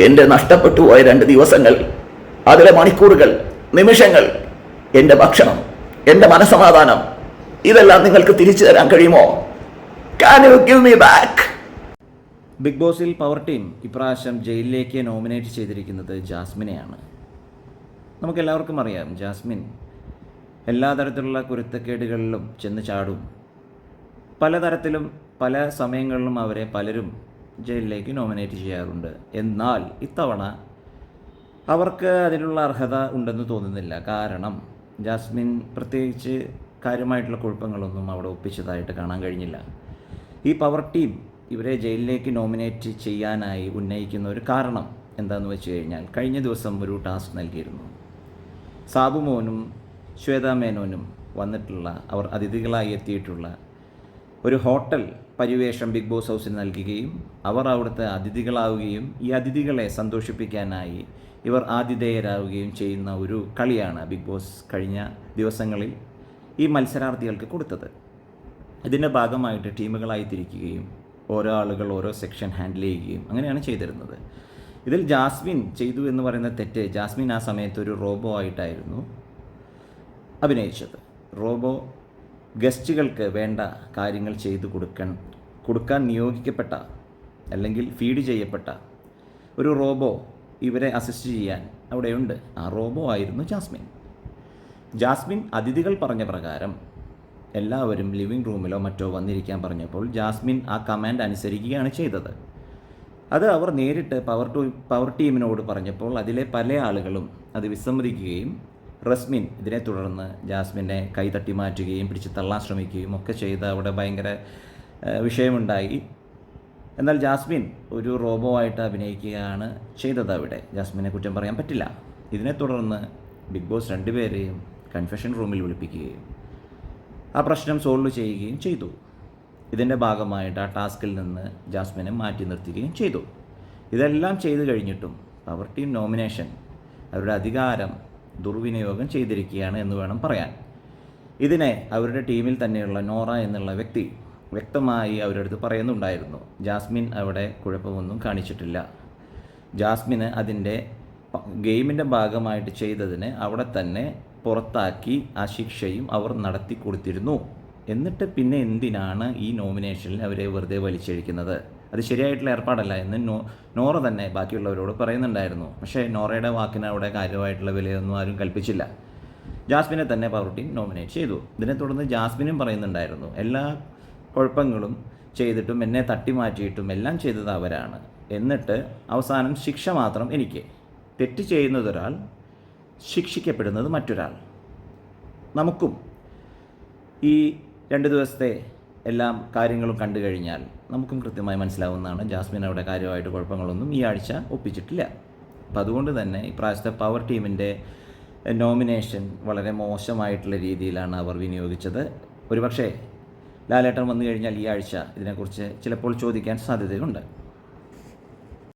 എൻ്റെ നഷ്ടപ്പെട്ടു പോയ 2 ദിവസങ്ങൾ, അതിലെ മണിക്കൂറുകൾ, നിമിഷങ്ങൾ, എൻ്റെ ഭക്ഷണം, എൻ്റെ മനസ്സമാധാനം, ഇതെല്ലാം നിങ്ങൾക്ക് തിരിച്ചു തരാൻ കഴിയുമോ? Can you give me back? Big ബോസിൽ പവർ ടീം ഇപ്രാവശ്യം ജയിലിലേക്ക് നോമിനേറ്റ് ചെയ്തിരിക്കുന്നത് ജാസ്മിനെയാണ്. നമുക്കെല്ലാവർക്കും അറിയാം, ജാസ്മിൻ എല്ലാ തരത്തിലുള്ള കുരുത്തക്കേടുകളിലും ചെന്ന് ചാടും. പലതരത്തിലും പല സമയങ്ങളിലും അവരെ പലരും ജയിലിലേക്ക് നോമിനേറ്റ് ചെയ്യാറുണ്ട്. എന്നാൽ ഇത്തവണ അവർക്ക് അതിനുള്ള അർഹത ഉണ്ടെന്ന് തോന്നുന്നില്ല. കാരണം ജാസ്മിൻ പ്രത്യേകിച്ച് കാര്യമായിട്ടുള്ള കുഴപ്പങ്ങളൊന്നും അവിടെ ഒപ്പിച്ചതായിട്ട് കാണാൻ കഴിഞ്ഞില്ല. ഈ പവർ ടീം ഇവരെ ജയിലിലേക്ക് നോമിനേറ്റ് ചെയ്യാനായി ഉന്നയിക്കുന്ന ഒരു കാരണം എന്താണെന്ന് വെച്ച് കഴിഞ്ഞാൽ, കഴിഞ്ഞ ദിവസം ഒരു ടാസ്ക് നൽകിയിരുന്നു. സാബു മോനും ശ്വേതാ മേനോനും വന്നിട്ടുള്ള, അവർ അതിഥികളായി എത്തിയിട്ടുള്ള ഒരു ഹോട്ടൽ പരിവേഷം ബിഗ് ബോസ് ഹൗസിന് നൽകുകയും അവർ അവിടുത്തെ അതിഥികളാവുകയും ഈ അതിഥികളെ സന്തോഷിപ്പിക്കാനായി ഇവർ ആതിഥേയരാവുകയും ചെയ്യുന്ന ഒരു കളിയാണ് ബിഗ് ബോസ് കഴിഞ്ഞ ദിവസങ്ങളിൽ ഈ മത്സരാർത്ഥികൾക്ക് കൊടുത്തത്. ഇതിൻ്റെ ഭാഗമായിട്ട് ടീമുകളായി തിരിക്കുകയും ഓരോ ആളുകൾ ഓരോ സെക്ഷൻ ഹാൻഡിൽ ചെയ്യുകയും അങ്ങനെയാണ് ചെയ്തിരുന്നത്. ഇതിൽ ജാസ്മിൻ ചെയ്തു എന്ന് പറയുന്ന തെറ്റ്, ജാസ്മിൻ ആ സമയത്ത് ഒരു റോബോ ആയിട്ടായിരുന്നു അഭിനയിച്ചത്. റോബോ ഗസ്റ്റുകൾക്ക് വേണ്ട കാര്യങ്ങൾ ചെയ്തു കൊടുക്കാൻ നിയോഗിക്കപ്പെട്ട അല്ലെങ്കിൽ ഫീഡ് ചെയ്യപ്പെട്ട ഒരു റോബോ ഇവരെ അസിസ്റ്റ് ചെയ്യാൻ അവിടെയുണ്ട്. ആ റോബോ ആയിരുന്നു ജാസ്മിൻ. ജാസ്മിൻ അതിഥികൾ പറഞ്ഞ പ്രകാരം എല്ലാവരും ലിവിങ് റൂമിലോ മറ്റോ വന്നിരിക്കാൻ പറഞ്ഞപ്പോൾ ജാസ്മിൻ ആ കമാൻഡ് അനുസരിക്കുകയാണ് ചെയ്തത്. അത് അവർ നേരിട്ട് പവർ ടീമിനോട് പറഞ്ഞപ്പോൾ അതിലെ പല ആളുകളും അത് വിസമ്മതിക്കുകയും റസ്മിൻ ഇതിനെ തുടർന്ന് ജാസ്മിനെ കൈതട്ടി മാറ്റുകയും പിടിച്ച് തള്ളാൻ ശ്രമിക്കുകയും ഒക്കെ ചെയ്ത് അവിടെ ഭയങ്കര വിഷയമുണ്ടായി. എന്നാൽ ജാസ്മിൻ ഒരു റോബോ ആയിട്ട് അഭിനയിക്കുകയാണ് ചെയ്തത്. അവിടെ ജാസ്മിനെ കുറ്റം പറയാൻ പറ്റില്ല. ഇതിനെ തുടർന്ന് ബിഗ് ബോസ് 2 പേരെയും കൺഫെഷൻ റൂമിൽ വിളിപ്പിക്കുകയും ആ പ്രശ്നം സോൾവ് ചെയ്യുകയും ചെയ്തു. ഇതിൻ്റെ ഭാഗമായിട്ട് ആ ടാസ്കിൽ നിന്ന് ജാസ്മിനെ മാറ്റി നിർത്തുകയും ചെയ്തു. ഇതെല്ലാം ചെയ്തു കഴിഞ്ഞിട്ടും പവർ ടീം നോമിനേഷൻ അവരുടെ അധികാരം ദുർവിനിയോഗം ചെയ്തിരിക്കുകയാണ് എന്ന് വേണം പറയാൻ. ഇതിനെ അവരുടെ ടീമിൽ തന്നെയുള്ള നോറ എന്നുള്ള വ്യക്തി വ്യക്തമായി അവരുടെ അടുത്ത് പറയുന്നുണ്ടായിരുന്നു, ജാസ്മിൻ അവിടെ കുഴപ്പമൊന്നും കാണിച്ചിട്ടില്ല. ജാസ്മിന് അതിൻ്റെ ഗെയിമിൻ്റെ ഭാഗമായിട്ട് ചെയ്തതിന് അവിടെ തന്നെ പുറത്താക്കി ആ ശിക്ഷയും അവർ നടത്തി കൊടുത്തിരുന്നു. എന്നിട്ട് പിന്നെ എന്തിനാണ് ഈ നോമിനേഷനിൽ അവരെ വെറുതെ വലിച്ചഴിക്കുന്നത്? അത് ശരിയായിട്ടുള്ള ഏർപ്പാടല്ല എന്ന് നോറ തന്നെ ബാക്കിയുള്ളവരോട് പറയുന്നുണ്ടായിരുന്നു. പക്ഷേ നോറയുടെ വാക്കിന് അവിടെ കാര്യമായിട്ടുള്ള വിലയൊന്നും ആരും കൽപ്പിച്ചില്ല. ജാസ്മിനെ തന്നെ പവർ ടീം നോമിനേറ്റ് ചെയ്തു. ഇതിനെ തുടർന്ന് ജാസ്മിനും പറയുന്നുണ്ടായിരുന്നു, എല്ലാ കുഴപ്പങ്ങളും ചെയ്തിട്ടും എന്നെ തട്ടിമാറ്റിയിട്ടും എല്ലാം ചെയ്തത് അവരാണ്. എന്നിട്ട് അവസാനം ശിക്ഷ മാത്രം എനിക്ക്. തെറ്റ് ചെയ്യുന്നതൊരാൾ, ശിക്ഷിക്കപ്പെടുന്നത് മറ്റൊരാൾ. നമുക്കും ഈ 2 ദിവസത്തെ എല്ലാ കാര്യങ്ങളും കണ്ടു കഴിഞ്ഞാൽ നമുക്കും കൃത്യമായി മനസ്സിലാവുന്നതാണ്, ജാസ്മിൻ അവിടെ കാര്യമായിട്ട് കുഴപ്പങ്ങളൊന്നും ഈ ആഴ്ച ഒപ്പിച്ചിട്ടില്ല. അപ്പോൾ അതുകൊണ്ട് തന്നെ ഇപ്രാവശ്യത്തെ പവർ ടീമിൻ്റെ നോമിനേഷൻ വളരെ മോശമായിട്ടുള്ള രീതിയിലാണ് അവർ വിനിയോഗിച്ചത്. ഒരുപക്ഷേ ലാലേട്ടൻ വന്നു കഴിഞ്ഞാൽ ഈ ആഴ്ച ഇതിനെക്കുറിച്ച് ചിലപ്പോൾ ചോദിക്കാൻ സാധ്യതയുണ്ട്.